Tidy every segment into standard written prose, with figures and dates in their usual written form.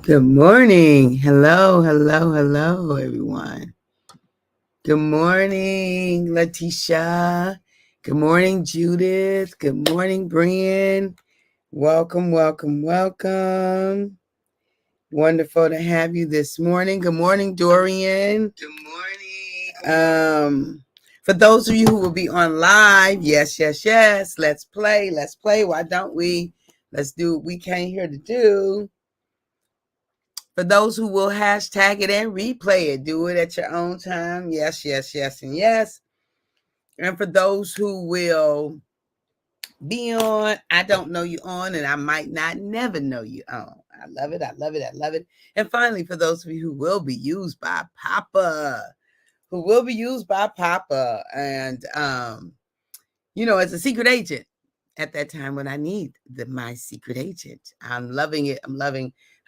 Good morning. Hello, hello, hello, everyone. Good morning, Letitia. Good morning, Judith. Good morning, Brian. Welcome, welcome, welcome. Wonderful to have you this morning. Good morning, Dorian. Good morning. For those of you who will be on live, yes, yes, yes. Let's play. Let's play. Why don't we? Let's do what we came here to do. For those who will hashtag it and replay it, do it at your own time. Yes, yes, yes, and yes. And for those who will be on, I don't know you on, and I might not never know you on. I love it. I love it. I love it. And finally, for those of you who will be used by Papa, and as a secret agent at that time when I need my secret agent. I'm loving it.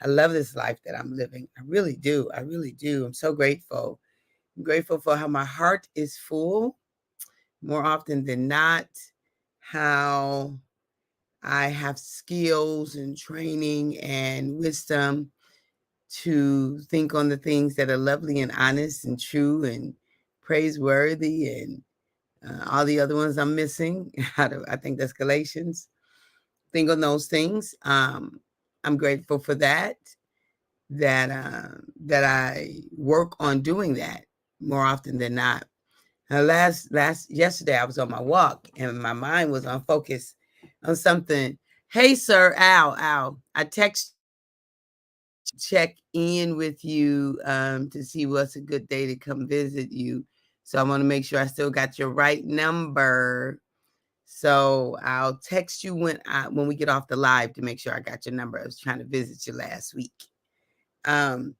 I love this life that I'm living. I really do. I really do. I'm so grateful. I'm grateful for how my heart is full more often than not, how I have skills and training and wisdom to think on the things that are lovely and honest and true and praiseworthy and all the other ones I'm missing. I think that's Galatians. Think on those things. I'm grateful for that I work on doing that more often than not. Yesterday I was on my walk and my mind was on focus on something. Hey, sir, Al, I check in with you to see what's a good day to come visit you. So I want to make sure I still got your right number. So I'll text you when we get off the live to make sure I got your number. I was trying to visit you last week. So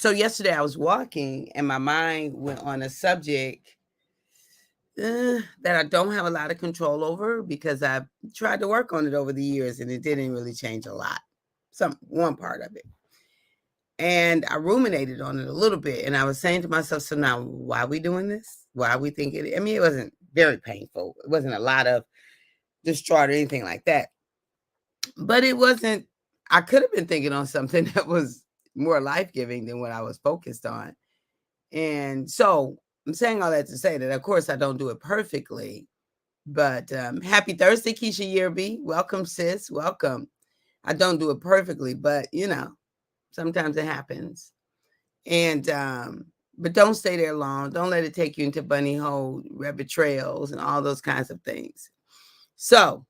yesterday I was walking and my mind went on a subject that I don't have a lot of control over because I've tried to work on it over the years and it didn't really change a lot. One part of it. And I ruminated on it a little bit and I was saying to myself, so now why are we doing this? Why are we thinking? I mean, it wasn't very painful. It wasn't a lot of distraught or anything like that. But it wasn't, I could have been thinking on something that was more life-giving than what I was focused on. And so I'm saying all that to say that, of course, I don't do it perfectly. But happy Thursday, Keisha Yearby. Welcome, sis. Welcome. I don't do it perfectly, but, sometimes it happens. And but don't stay there long. Don't let it take you into bunny hole, rabbit trails, and all those kinds of things. So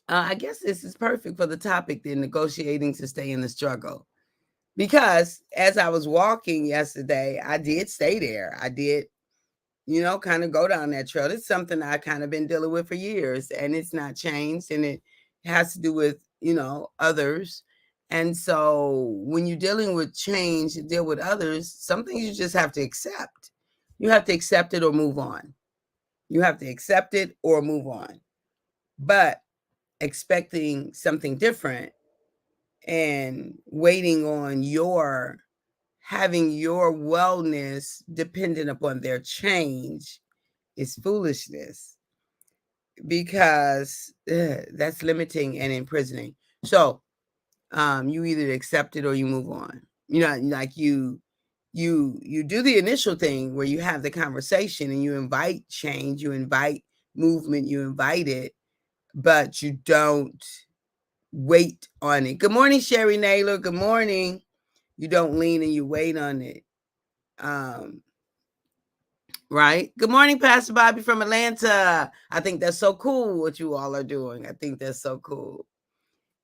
I guess this is perfect for the topic, then, negotiating to stay in the struggle. Because as I was walking yesterday, I did stay there. I did, kind of go down that trail. It's something I kind of been dealing with for years, and it's not changed, and it has to do with, others. And so when you're dealing with change and deal with others, some things you just have to accept. You have to accept it or move on. You have to accept it or move on. But expecting something different and waiting on having your wellness dependent upon their change is foolishness, because that's limiting and imprisoning. So you either accept it or you move on. Like you do the initial thing where you have the conversation and you invite change, you invite movement, you invite it, but you don't wait on it. Good morning, Sherry Naylor. Good morning. You don't lean and you wait on it. Right. Good morning, Pastor Bobby from Atlanta. I think that's so cool what you all are doing. I think that's so cool.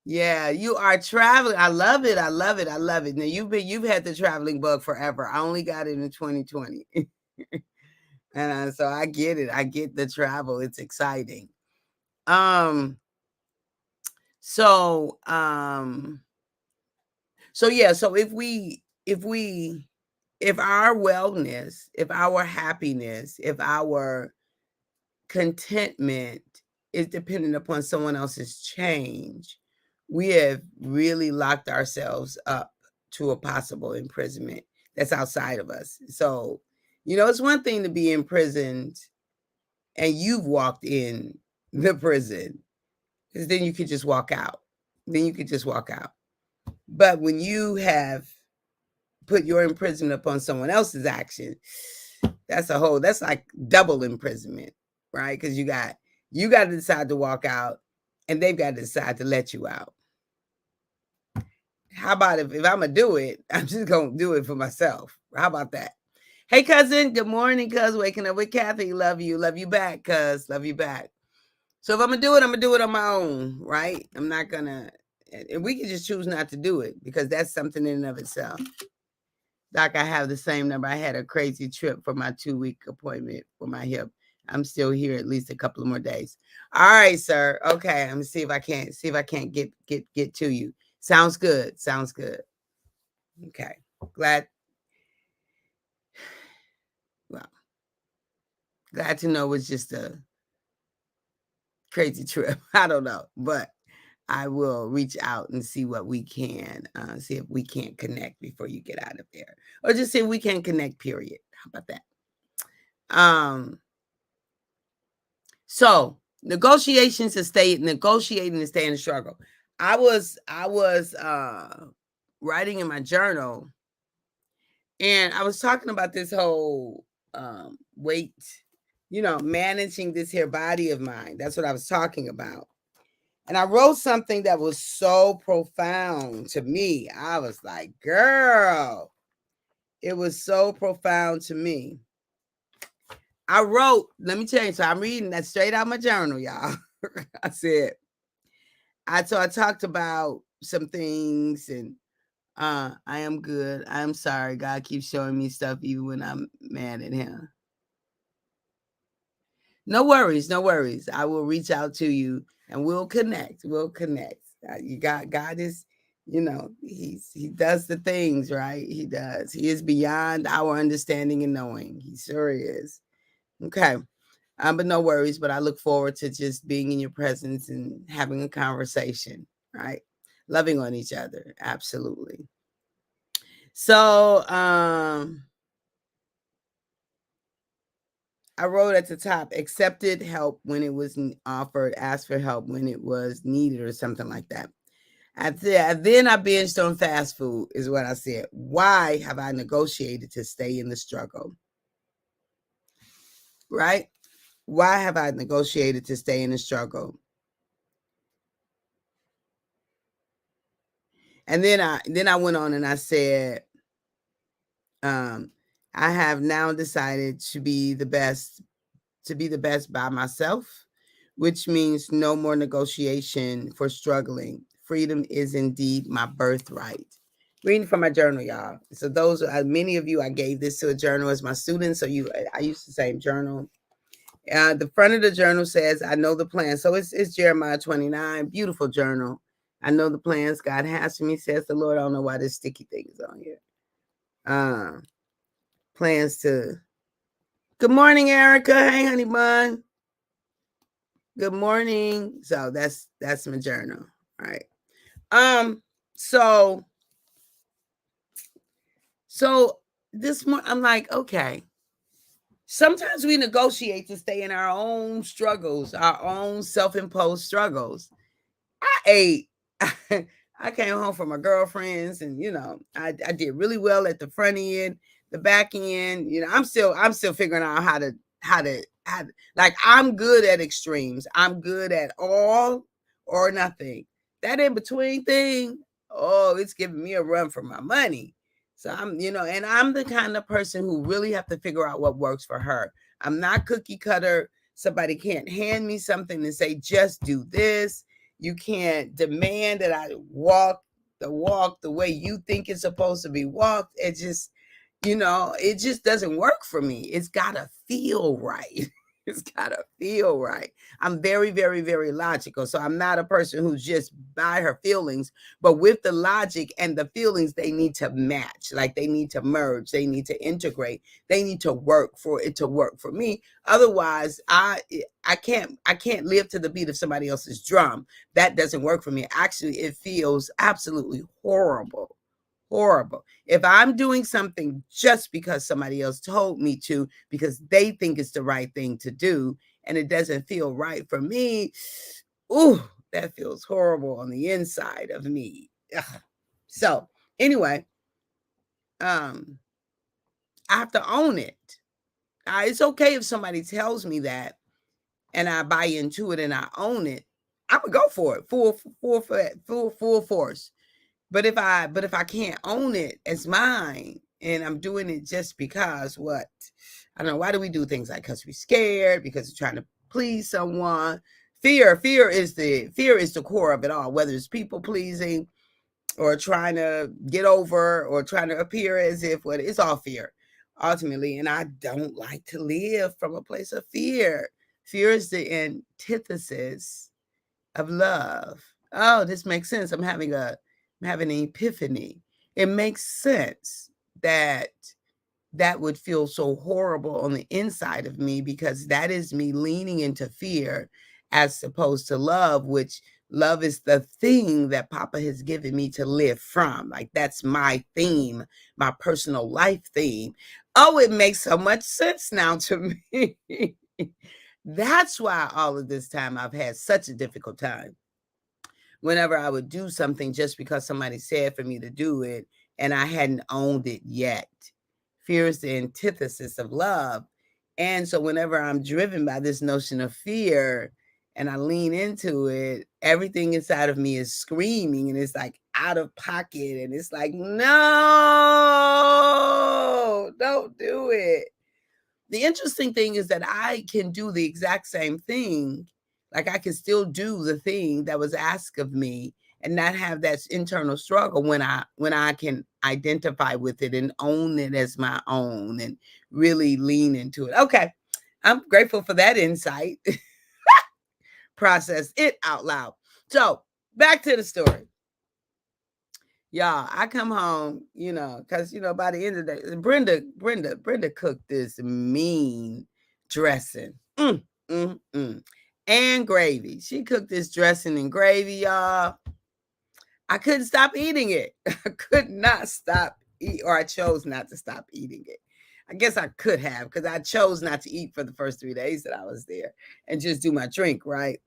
Yeah, you are traveling. I love it. I love it. I love it. Now you've had the traveling bug forever. I only got it in 2020. And so I get it. I get the travel. It's exciting. So yeah, so if our wellness, if our happiness, if our contentment is dependent upon someone else's change, we have really locked ourselves up to a possible imprisonment that's outside of us. So, it's one thing to be imprisoned and you've walked in the prison, because then you could just walk out. But when you have put your imprisonment upon someone else's action, that's like double imprisonment, right? Because you got to decide to walk out and they've got to decide to let you out. How about if I'm gonna do it, I'm just gonna do it for myself? How about that? Hey, cousin. Good morning, cuz. Waking up with Kathy. Love you back, cuz. Love you back. So if I'm gonna do it, I'm gonna do it on my own, right? I'm not gonna, and we can just choose not to do it, because that's something in and of itself. Doc, I have the same number. I had a crazy trip for my 2-week appointment for my hip. I'm still here at least a couple of more days. All right, sir. Okay, I'm gonna see if I can't get to you. Sounds good. Okay. Glad to know it's just a crazy trip. I don't know, but I will reach out and see what we can, see if we can't connect before you get out of there, or just see if we can connect, period. How about that? So negotiating to stay in the struggle. I was writing in my journal, and I was talking about this whole weight, managing this here body of mine. That's what I was talking about. And I wrote something that was so profound to me. I was like, girl, it was so profound to me. I wrote, let me tell you, so I'm reading that straight out of my journal, y'all. I talked about some things, and I am good. I'm sorry. God keeps showing me stuff even when I'm mad at him. No worries. I will reach out to you and we'll connect. God is, he does the things, right? He does. He is beyond our understanding and knowing. He sure is. Okay. But no worries. But I look forward to just being in your presence and having a conversation, right? Loving on each other. Absolutely. So, I wrote at the top, accepted help when it was offered, asked for help when it was needed, or something like that. Then I binged on fast food, is what I said. Why have I negotiated to stay in the struggle? Right? Why have I negotiated to stay in the struggle? And then I went on and I said, I have now decided to be the best by myself, which means no more negotiation for struggling. Freedom is indeed my birthright. Reading from my journal, y'all. So those are many of you. I gave this to a journal as my students. So I use the same journal. The front of the journal says, "I know the plan." So it's Jeremiah 29. Beautiful journal. I know the plans God has for me, says the Lord. I don't know why this sticky thing is on here. Plans to. Good morning, Erica. Hey, honey bun. Good morning. So that's my journal. All right. So this morning I'm like, okay. Sometimes we negotiate to stay in our own struggles, our own self-imposed struggles. I ate. I came home from my girlfriends, and I did really well at the front end, the back end. I'm still figuring out how to like, I'm good at extremes. I'm good at all or nothing. That in between thing, oh, it's giving me a run for my money. So and I'm the kind of person who really have to figure out what works for her. I'm not cookie cutter. Somebody can't hand me something and say, just do this. You can't demand that I walk the way you think it's supposed to be walked. It just, it just doesn't work for me. It's gotta feel right. It's gotta feel right. I'm very, very, very logical. So I'm not a person who's just by her feelings, but with the logic and the feelings, they need to match. Like, they need to merge. They need to integrate. They need to work for it to work for me. Otherwise, I can't live to the beat of somebody else's drum. That doesn't work for me. Actually, it feels absolutely horrible. Horrible. If I'm doing something just because somebody else told me to, because they think it's the right thing to do, and it doesn't feel right for me, ooh, that feels horrible on the inside of me. Ugh. So anyway, I have to own it. It's okay if somebody tells me that and I buy into it and I own it. I would go for it full force. But if I can't own it as mine and I'm doing it just because, what? I don't know. Why do we do things like because we're scared, because we're trying to please someone? Fear is the core of it all, whether it's people pleasing or trying to get over or trying to appear as if it's all fear ultimately. And I don't like to live from a place of fear. Fear is the antithesis of love. Oh, this makes sense. I'm having an epiphany. It makes sense that would feel so horrible on the inside of me, because that is me leaning into fear as opposed to love, which love is the thing that Papa has given me to live from. Like, that's my theme, my personal life theme. Oh, it makes so much sense now to me. That's why all of this time I've had such a difficult time whenever I would do something just because somebody said for me to do it and I hadn't owned it yet. Fear is the antithesis of love. And so whenever I'm driven by this notion of fear and I lean into it, everything inside of me is screaming and it's like out of pocket. And it's like, no, don't do it. The interesting thing is that I can do the exact same thing. Like, I can still do the thing that was asked of me and not have that internal struggle when I can identify with it and own it as my own and really lean into it. Okay. I'm grateful for that insight. Process it out loud. So back to the story. Y'all, I come home, because by the end of the day, Brenda cooked this mean dressing. And gravy. She cooked this dressing and gravy, y'all. I couldn't stop eating it. I could not stop or I chose not to stop eating it. I guess I could have, because I chose not to eat for the first 3 days that I was there and just do my drink, right?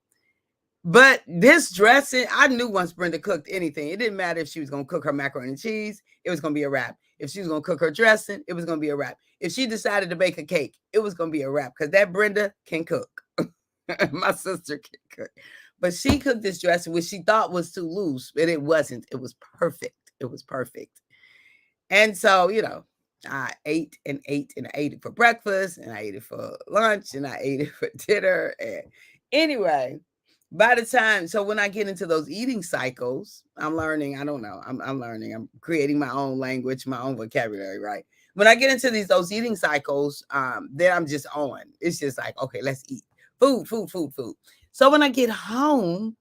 But this dressing, I knew once Brenda cooked anything, it didn't matter if she was going to cook her macaroni and cheese, it was going to be a wrap. If she was going to cook her dressing, it was going to be a wrap. If she decided to bake a cake, it was going to be a wrap, because that Brenda can cook. My sister can cook. But she cooked this dressing, which she thought was too loose, but it wasn't. It was perfect. It was perfect. And so, I ate and ate and I ate it for breakfast and I ate it for lunch and I ate it for dinner. And anyway, By the time, so when I get into those eating cycles, I'm learning. I don't know. I'm learning. I'm creating my own language, my own vocabulary. Right. When I get into those eating cycles, then I'm just on. It's just like, okay, let's eat food, food, food, food. So when I get home,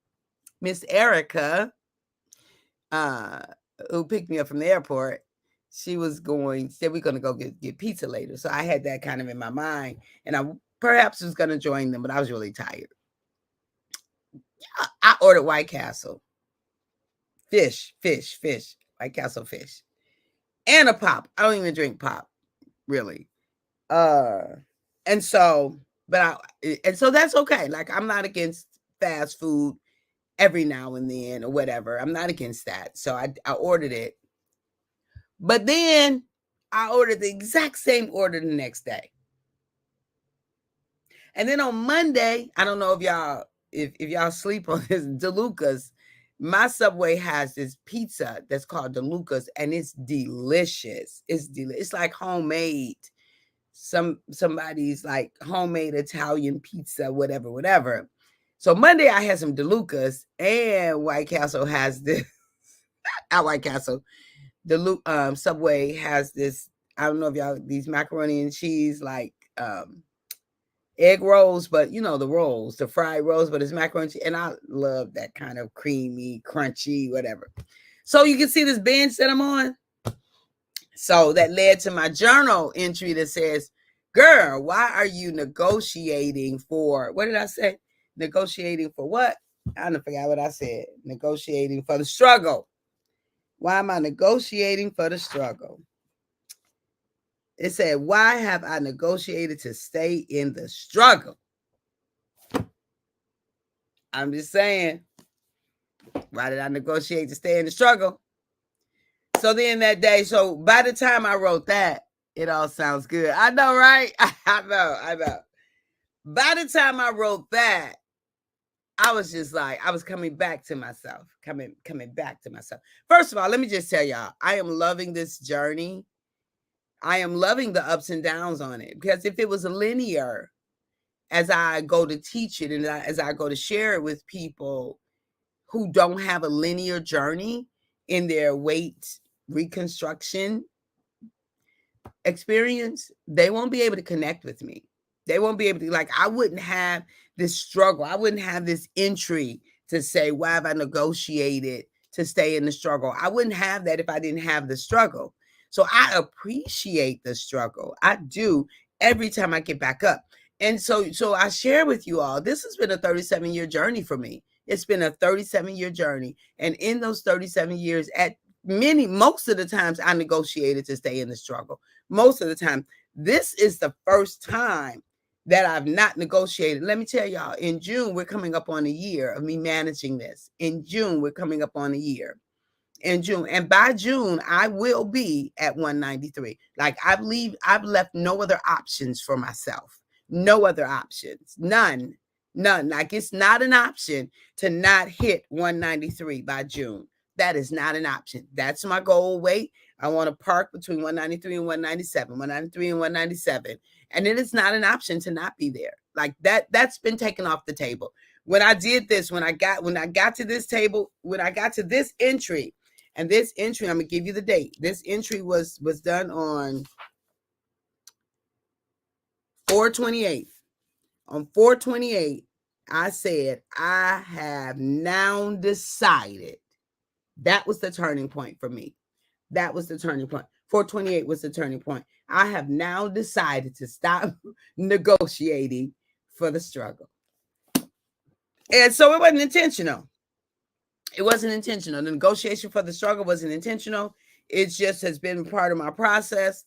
Miss Erica, uh, who picked me up from the airport, said we're going to go get pizza later. So I had that kind of in my mind, and I perhaps was going to join them, but I was really tired. I ordered White Castle. Fish, White Castle fish. And a pop. I don't even drink pop, really. And so, and so that's okay. Like, I'm not against fast food every now and then or whatever. I'm not against that. So I ordered it. But then I ordered the exact same order the next day. And then on Monday, I don't know if y'all sleep on this, DeLuca's. My Subway has this pizza that's called DeLuca's, and it's delicious. It's like homemade. Somebody's like homemade Italian pizza, whatever. So Monday I had some DeLuca's, and White Castle has this. At White Castle, Subway has this. I don't know if y'all, these macaroni and cheese like egg rolls, but you know, the fried rolls, but it's macaroni, and I love that kind of creamy, crunchy, whatever. So you can see this bench that I'm on. So that led to my journal entry that says, girl, why are you negotiating for, what did I say? Negotiating for what? I don't forget what I said. Negotiating for the struggle. Why am I negotiating for the struggle? It said, why have I negotiated to stay in the struggle? I'm just saying, why did I negotiate to stay in the struggle? So then that day, so by the time I wrote that, it all sounds good. I know, right? I know. By the time I wrote that, I was just like, I was coming back to myself, coming back to myself. First of all, let me just tell y'all, I am loving this journey. I am loving the ups and downs on it, because if it was linear, as I go to teach it and as I go to share it with people who don't have a linear journey in their weight reconstruction experience, they won't be able to connect with me. They won't be able to, like, I wouldn't have this struggle. I wouldn't have this entry to say, why have I negotiated to stay in the struggle? I wouldn't have that if I didn't have the struggle. So I appreciate the struggle. I do, every time I get back up. And so I share with you all, this has been a 37-year journey for me. It's been a 37-year journey. And in those 37 years, most of the times I negotiated to stay in the struggle. Most of the time. This is the first time that I've not negotiated. Let me tell y'all, in June, we're coming up on a year of me managing this. In June, we're coming up on a year. In June. And by June, I will be at 193. Like, I've left no other options for myself. No other options. None. Like, it's not an option to not hit 193 by June. That is not an option. That's my goal weight. I want to park between 193 and 197, 193 and 197. And it is not an option to not be there. Like, that's been taken off the table. When I did this, when I got to this table, when I got to this entry, and this entry, I'm going to give you the date. This entry was done on 4/28. On 4/28, I said, I have now decided. That was the turning point for me. That was the turning point. 4/28 was the turning point. I have now decided to stop negotiating for the struggle. And so it wasn't intentional. It wasn't intentional. The negotiation for the struggle wasn't intentional. It just has been part of my process.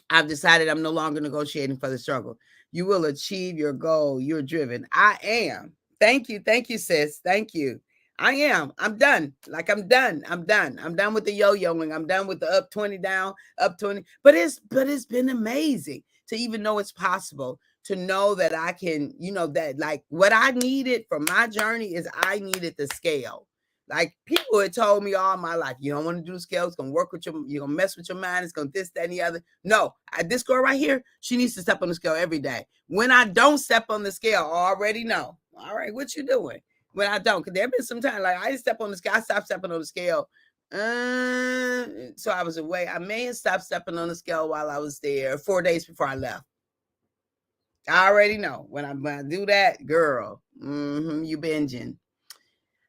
I've decided I'm no longer negotiating for the struggle. You will achieve your goal. You're driven. I am. Thank you. Thank you, sis. Thank you. I am. I'm done. Like, I'm done. I'm done with the yo-yoing. I'm done with the up 20 down, up 20. But it's been amazing to even know it's possible, to know that I can, that, like, what I needed for my journey is I needed the scale. Like, people had told me all my life, you don't want to do the scale. It's going to work with you're going to mess with your mind. It's going to this, that, and the other. No, this girl right here, she needs to step on the scale every day. When I don't step on the scale, I already know. All right, what you doing? When I don't, because there been some time like I didn't step on the scale. I stopped stepping on the scale. So I was away. I may have stopped stepping on the scale while I was there 4 days before I left. I already know when I do that, girl. You binging.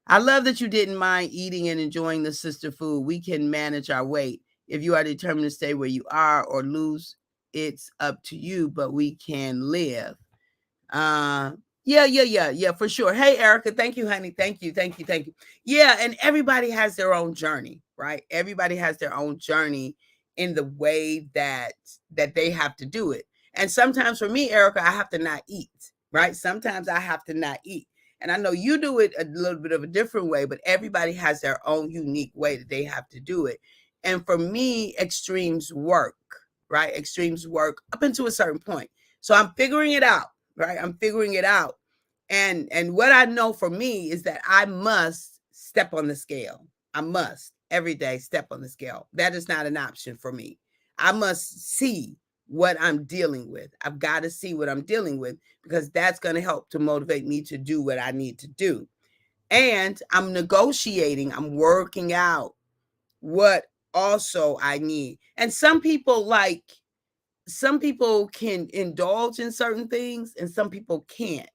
I love that you didn't mind eating and enjoying the sister food. We can manage our weight. If you are determined to stay where you are or lose, it's up to you, but we can live. Uh yeah, for sure. Hey, Erica, thank you, honey. Thank you. Yeah, and everybody has their own journey, right? Everybody has their own journey in the way that they have to do it. And sometimes for me, Erica, I have to not eat, right? Sometimes I have to not eat. And I know you do it a little bit of a different way, but everybody has their own unique way that they have to do it. And for me, extremes work, right? Extremes work up until a certain point. So I'm figuring it out, right? I'm figuring it out. And what I know for me is that I must step on the scale. I must every day step on the scale. That is not an option for me. I must see what I'm dealing with. I've got to see what I'm dealing with because that's going to help to motivate me to do what I need to do. And I'm negotiating, I'm working out what also I need. And some people can indulge in certain things and some people can't.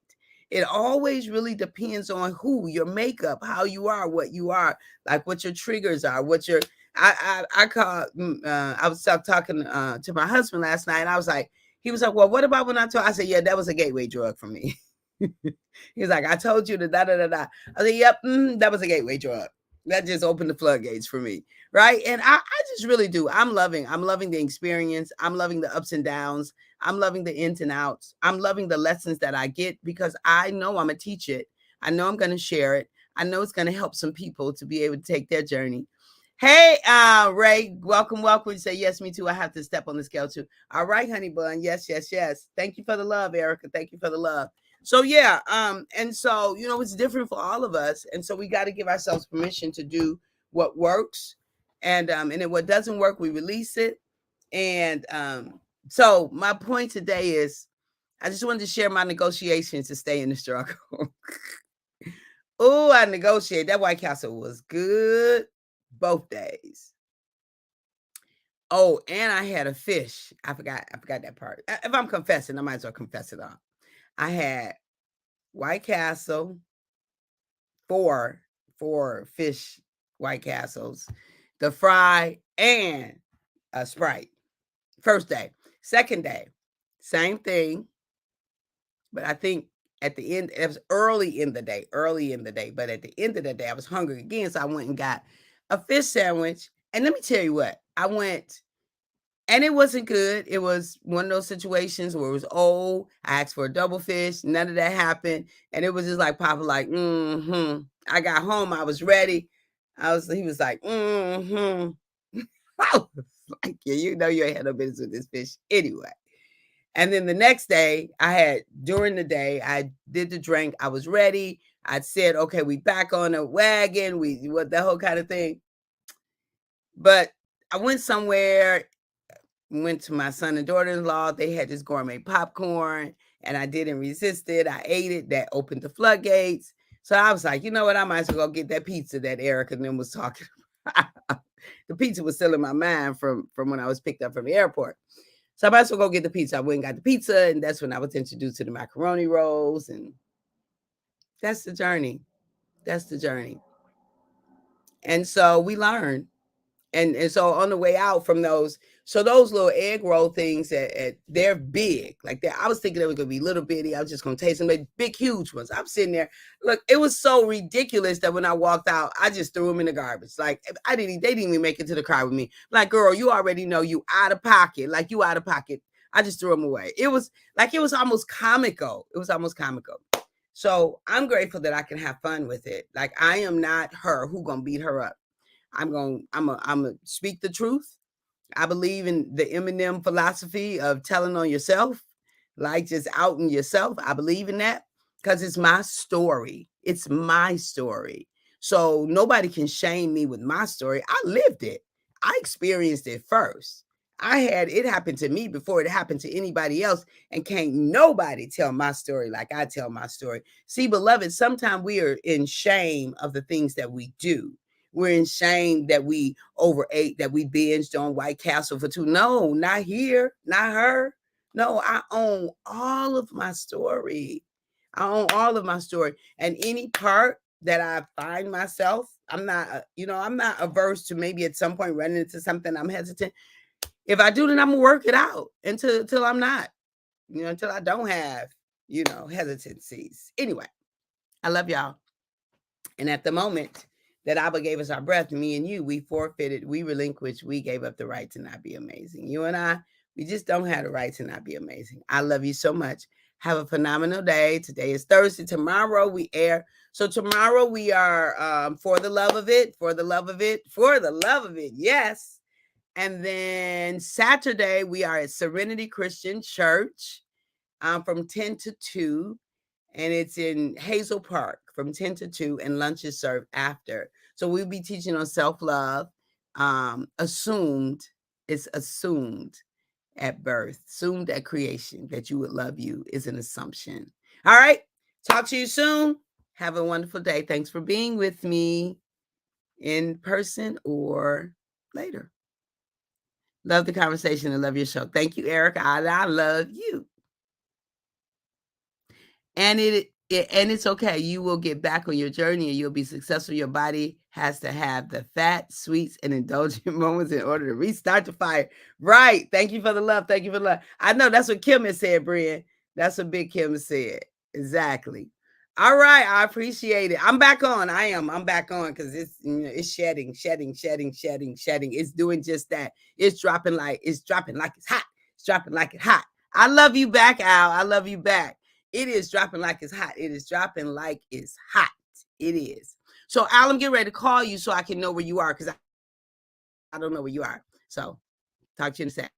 It always really depends on who, your makeup, how you are, what you are, like what your triggers are, what your I call I was talking to my husband last night and I was like, he was like, well, what about when I told, I said, yeah, that was a gateway drug for me. He was like, I told you the da da da da. I said, yep, that was a gateway drug. That just opened the floodgates for me. Right. And I just really do. I'm loving the experience. I'm loving the ups and downs. I'm loving the ins and outs. I'm loving the lessons that I get because I know I'm going to teach it. I know I'm going to share it. I know it's going to help some people to be able to take their journey. Hey, Ray, welcome. You say, yes, me too. I have to step on the scale too. All right, honey bun. Yes. Thank you for the love, Erica. Thank you for the love. So yeah, and so it's different for all of us, and so we got to give ourselves permission to do what works, and then what doesn't work, we release it. And so my point today is, I just wanted to share my negotiations to stay in the struggle. Oh, I negotiated. That White Castle was good both days. Oh, and I had a fish. I forgot that part. If I'm confessing, I might as well confess it all. I had White Castle, four fish White Castles, the fry, and a Sprite. First day. Second day, same thing. But I think at the end, it was early in the day, but at the end of the day, I was hungry again. So I went and got a fish sandwich. And let me tell you what, I went and it wasn't good. It was one of those situations where it was old. I asked for a double fish. None of that happened. And it was just like Papa, like, I got home. I was ready. He was like, I was like, yeah, you ain't had no business with this fish anyway. And then the next day, during the day, I did the drink. I was ready. I said, okay, we back on the wagon. What the whole kind of thing. But I went somewhere, went to my son and daughter-in-law. They had this gourmet popcorn and I didn't resist it. I ate it. That opened the floodgates. So I was like, you know what? I might as well go get that pizza that Erica and them was talking about. The pizza was still in my mind from when I was picked up from the airport. So I might as well go get the pizza. I went and got the pizza, and that's when I was introduced to the macaroni rolls, and that's the journey. That's the journey. And so we learn. And so on the way out from those little egg roll things, they're big. Like that, I was thinking they were gonna be little bitty. I was just gonna taste them. They big, huge ones. I'm sitting there. Look, it was so ridiculous that when I walked out, I just threw them in the garbage. Like they didn't even make it to the car with me. Like, girl, you already know you out of pocket. Like you out of pocket. I just threw them away. It was almost comical. It was almost comical. So I'm grateful that I can have fun with it. Like I am not her who gonna beat her up. I'm gonna speak the truth. I believe in the Eminem philosophy of telling on yourself, like just outing yourself. I believe in that because it's my story. It's my story. So nobody can shame me with my story. I lived it. I experienced it first. It happened to me before it happened to anybody else, and can't nobody tell my story like I tell my story. See, beloved, sometimes we are in shame of the things that we do. We're in shame that we overate, that we binged on White Castle for two. No, not here, not her. No, I own all of my story. I own all of my story. And any part that I find myself, I'm not, I'm not averse to maybe at some point running into something I'm hesitant. If I do, then I'm gonna work it out until I'm not, until I don't have, hesitancies. Anyway, I love y'all. And at the moment that Abba gave us our breath, me and you, we forfeited, we relinquished, we gave up the right to not be amazing. You and I, we just don't have the right to not be amazing. I love you so much. Have a phenomenal day. Today is Thursday. Tomorrow we air. So tomorrow we are for the love of it, for the love of it, for the love of it. Yes. And then Saturday we are at Serenity Christian Church from 10 to 2. And it's in Hazel Park from 10 to 2, and lunch is served after. So we'll be teaching on self-love. It's assumed at birth, assumed at creation that you would love you is an assumption. All right. Talk to you soon. Have a wonderful day. Thanks for being with me in person or later. Love the conversation and love your show. Thank you, Erica. I love you. And it's okay. You will get back on your journey and you'll be successful. Your body has to have the fat, sweets, and indulgent moments in order to restart the fire. Right. Thank you for the love. Thank you for the love. I know that's what Kim has said, Brian. That's what Big Kim said. Exactly. All right. I appreciate it. I'm back on. I'm back on because it's shedding. It's doing just that. It's dropping like it's hot. It's dropping like it's hot. I love you back, Al. I love you back. It is dropping like it's hot. It is dropping like it's hot. It is. So, Al, I'm getting ready to call you so I can know where you are because I don't know where you are. So, talk to you in a sec.